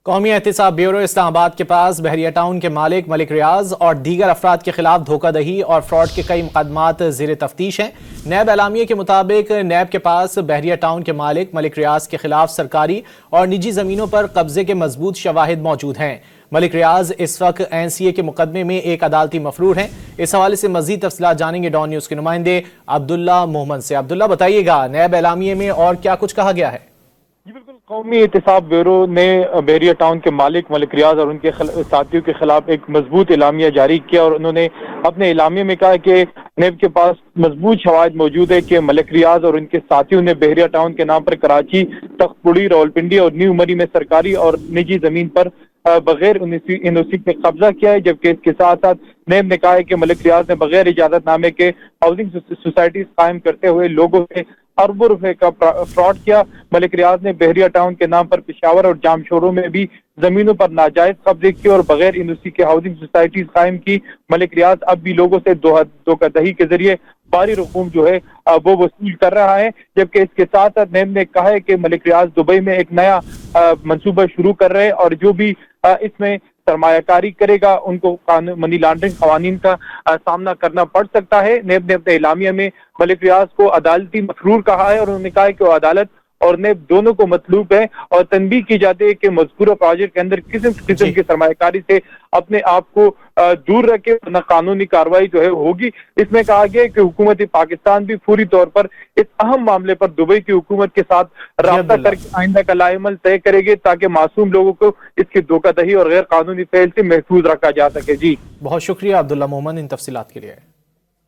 قومی احتساب بیورو اسلام آباد کے پاس بحریہ ٹاؤن کے مالک ملک ریاض اور دیگر افراد کے خلاف دھوکہ دہی اور فراڈ کے کئی مقدمات زیر تفتیش ہیں۔ نیب اعلامیے کے مطابق نیب کے پاس بحریہ ٹاؤن کے مالک ملک ریاض کے خلاف سرکاری اور نجی زمینوں پر قبضے کے مضبوط شواہد موجود ہیں۔ ملک ریاض اس وقت NCA کے مقدمے میں ایک عدالتی مفرور ہیں۔ اس حوالے سے مزید تفصیلات جانیں گے ڈان نیوز کے نمائندے عبداللہ محمد سے۔ عبداللہ بتائیے گا نیب اعلامیے میں اور کیا کچھ کہا گیا ہے؟ جی بالکل، قومی احتساب بیورو نے بحریہ ٹاؤن کے مالک ملک ریاض اور ان کے ساتھیوں کے خلاف ایک مضبوط اعلامیہ جاری کیا اور انہوں نے اپنے اعلامیے میں کہا کہ نیب کے پاس مضبوط شواہد موجود ہے کہ ملک ریاض اور ان کے ساتھیوں نے بحریہ ٹاؤن کے نام پر کراچی، تخت پوڑی، راولپنڈی اور نیو مری میں سرکاری اور نجی زمین پر بغیر NOC کے قبضہ کیا ہے، جبکہ اس کے ساتھ ساتھ نیب نے کہا ہے کہ ملک ریاض نے بغیر اجازت نامے کے ہاؤسنگ سوسائٹیز قائم کرتے ہوئے لوگوں سے اربوں روپے کا فراڈ کیا۔ ملک ریاض نے بحریہ ٹاؤن کے نام پر پشاور اور جامشوروں میں بھی زمینوں پر ناجائز قبضے کیے اور بغیر NOC کے ہاؤسنگ سوسائٹیز قائم کی۔ ملک ریاض اب بھی لوگوں سے دھوکہ دہی کے ذریعے باری رقوم جو ہے وہ وصول کر رہا ہے، جبکہ اس کے ساتھ ساتھ نیب نے کہا ہے کہ ملک ریاض دبئی میں ایک نیا منصوبہ شروع کر رہے اور جو بھی اس میں سرمایہ کاری کرے گا ان کو منی لانڈرنگ قوانین کا سامنا کرنا پڑ سکتا ہے۔ نیب نے اپنے اعلامیہ میں ملک ریاض کو عدالتی مفرور کہا ہے اور انہوں نے کہا ہے کہ وہ عدالت اور نیب دونوں کو مطلوب ہے اور تنبیہ کی جاتی ہے کہ مذکورہ پروجیکٹ کے اندر قسم کی سرمایہ کاری سے اپنے آپ کو دور رکھے ورنہ قانونی کارروائی جو ہے ہوگی۔ اس میں کہا گیا ہے کہ حکومت پاکستان بھی فوری طور پر اس اہم معاملے پر دبئی کی حکومت کے ساتھ رابطہ کر کے آئندہ کا لائحہ عمل طے کرے گی تاکہ معصوم لوگوں کو اس کی دھوکہ دہی اور غیر قانونی فعل سے محفوظ رکھا جا سکے۔ جی بہت شکریہ عبداللہ محمد ان تفصیلات کے لیے۔